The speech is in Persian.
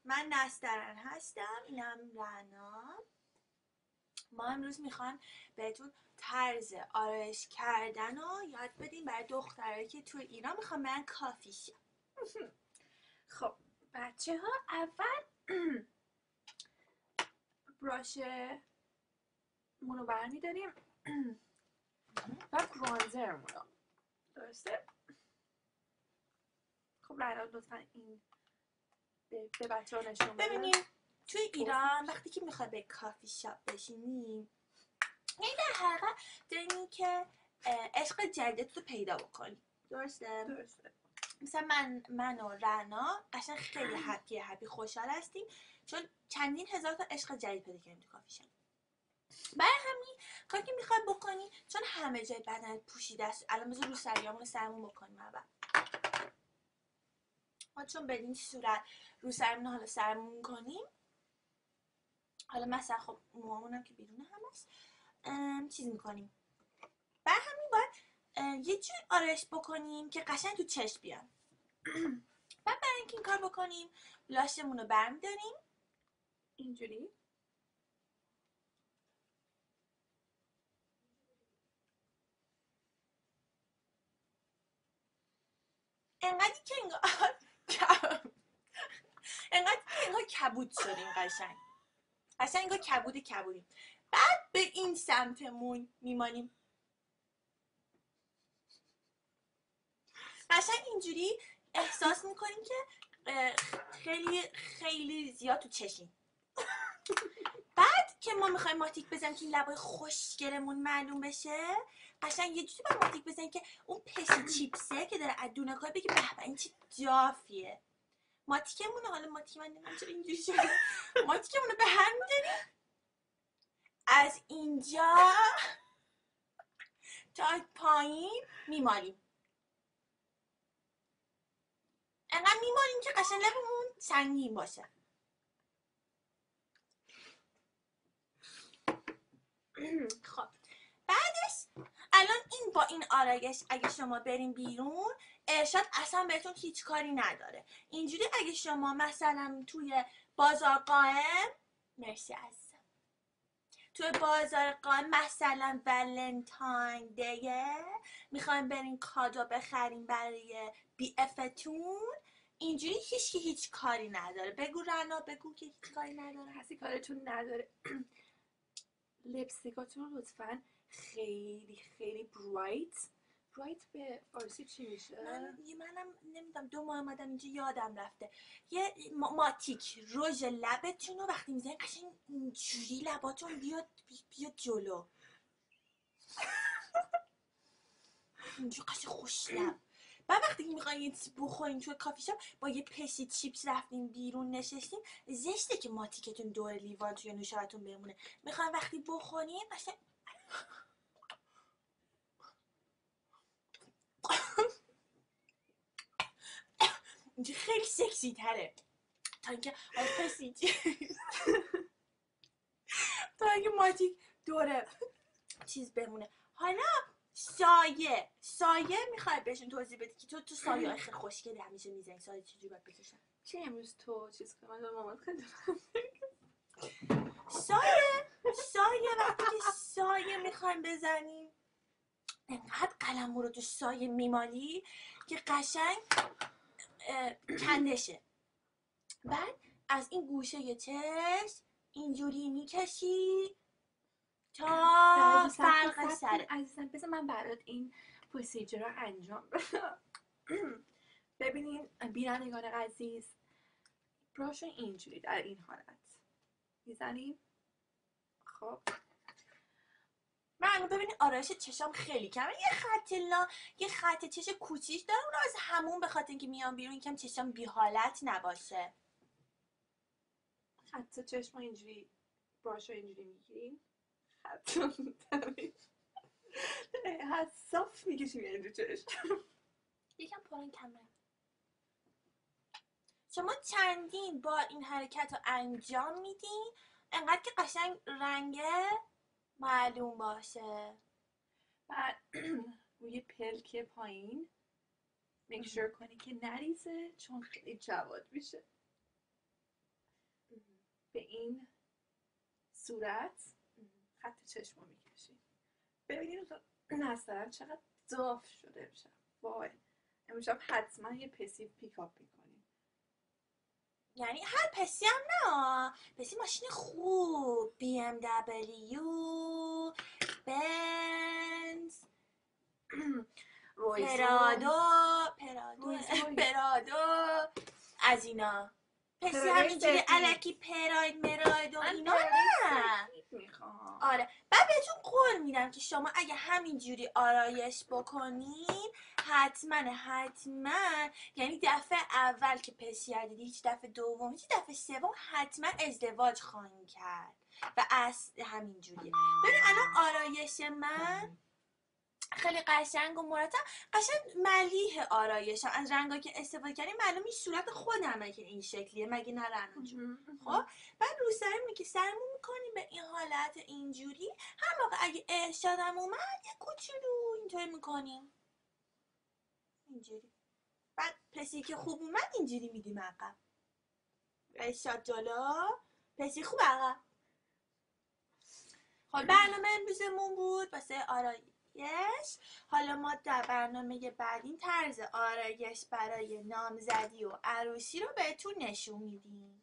من نسترن هستم، اینم رنا. ما امروز میخوایم بهتون طرز آرایش کردن رو یاد بدیم برای دخترایی که تو ایران میخوام برن کافی شاپ. خب بچه ها اول براش مونو برمیداریم و برانزر مونو. درسته؟ خب رنا لطفا این به بچه ها نشون بده. ببینیم توی ایران وقتی که میخوای به کافی شاپ بشینی یعنی در حقیقت داریم که عشق جدیدت رو پیدا بکنی. درسته؟ مثلا من و رنا قشنگ خیلی هپی خوشحال هستیم چون چندین هزار تا عشق جدید پیدا کردیم تو کافی شاپ. برای همین کاری که میخوای بکنی، چون همه جای بدنت پوشیده است، الان بذار رو سرمون بکنیم. اول ما چون بدین صورت رو سرمون حالا سرمون کنیم، حالا مثلا خب موامونم که بیرونه همش چیز میکنیم، برای همین باید یه جور آرایش بکنیم که قشنگ تو چشم بیان. بعد برای اینکه این کار بکنیم لاشمون رو برمیداریم اینجوری انقدر که انگار کبود شدیم، قشنگ انگار کبودیم. بعد به این سمتمون میمانیم، قشنگ اینجوری احساس میکنیم که خیلی زیاد تو چشیم. بعد که ما میخوایم ماتیک بزنیم که لبای خوشگلمون معلوم بشه، قشنگ یه جوری با ماتیک بزنیم که اون پسی چیپسه که داره از دونکای بگه به این چی جافیه. ماتیکمون حالا ماتیک من نمیدونم چرا اینجوری شده، ماتیکمون رو به هم میداریم، از اینجا تا پایین میمالیم، انقدر میمالیم که قشنگ لبمون سنگین باشه. خب بعدش الان این با این آرایش اگه شما بریم بیرون ارشاد اصلا بهتون هیچ کاری نداره. اینجوری اگه شما مثلا توی بازار قائم، مرسی عزیزم، توی بازار قائم مثلا ولنتاین دیه میخوایم بریم کادو بخریم برای بی افتون، اینجوری هیچ کاری نداره. بگو رنا، بگو که هیچ کاری نداره. کسی کارتون نداره. لپستیکاتون رو لطفا خیلی برایت به فارسی چی میشه؟ منم نمیدونم، 2 ماه اومدم اینجا یادم رفته. یه ماتیک رژ لبتون رو وقتی میزنین قشنگ اینجوری لباتون بیاد جلو، اینجوری قشنگ خوش لب. بعد وقتی که میخواین یه چیز بخورین توی کافی شاپ با یه پسی چیپس رفتین بیرون نشستین، زشته که ماتیکتون دور لیوان توی نوشابهتون بمونه. میخواین وقتی بخورین قشنگ اینجا خیلی سکسی تره تا اینکه پسی تا اینکه ماتیک دوره چیز بمونه. حالا سایه میخوای بهشون توضیح بدی که تو سایه خیلی خوشگلی همیشه میزنی، سایه چجوری باید بکشن؟ چی امروز تو چیز کنم؟ من مامان خیلی سایه وقتی که سایه میخوایم بزنیم انقدر قلم رو تو سایه میمالی که قشنگ کندشه. بعد از این گوشه چشم اینجوری میکشی تا فرق سره. عزیزم بذار من برات این پروسیجر رو انجام بدم. ببینین بینندگان عزیز، براشون اینجوری در این حالت میزنیم. خب من ببینید آرایش چشام خیلی کمه، یه خط چش کوچیک داره، اونو از همون به خاطر اینکه میام بیرون یکم چشام بی حالت نباشه. خط چشم اینجوری براشو اینجوری میگیریم، خط حساس میکشیم اینجوری چشم. یکم پایین کمه. شما چندین بار این حرکت رو انجام میدین انقدر که قشنگ رنگ معلوم باشه. بعد روی پلک پایین میک شور کنی که نریزه چون خیلی جواد میشه. به این صورت خط چشم رو میکشید. ببینید مثلا چقدر ضعف شده امشب. وای امشب حتما یه پسی پیکاپ میکنیم. یعنی هر پسی هم نه، پسی ماشین خوب، BMW، بنز، پرادو از اینا. پسی همینجوری الکی پراید و اینا نه. میخوام. آره بعد بهتون قول میدم که شما اگه همینجوری آرایش بکنین حتما یعنی دفعه اول که پسی دیدی، هیچ دفعه دوم، هیچ دفعه سوم حتما ازدواج خواهیم کرد و همینجوریه. ببین الان آرایش من خیلی قشنگ و مرتب، قشنگ ملیح آرایشم. از رنگایی که استفاده کردیم معلومه صورت خودمه که این شکلیه، مگه نه رنا جون؟ خب بعد رو سرمون که سرمون میکنیم به این حالت اینجوری، هر موقع اگه ارشادم اومد یه کوچولو اینطوری میکنیم اینجوری. بعد پسی که خوب اومد اینجوری میدیم عقب، ارشاد جلو، پسی خوب عقب. خب برنامه امروزمون بود واسه آرایش. حالا ما در برنامه بعدین طرز آرایش برای نامزدی و عروسی رو بهتون نشون میدیم.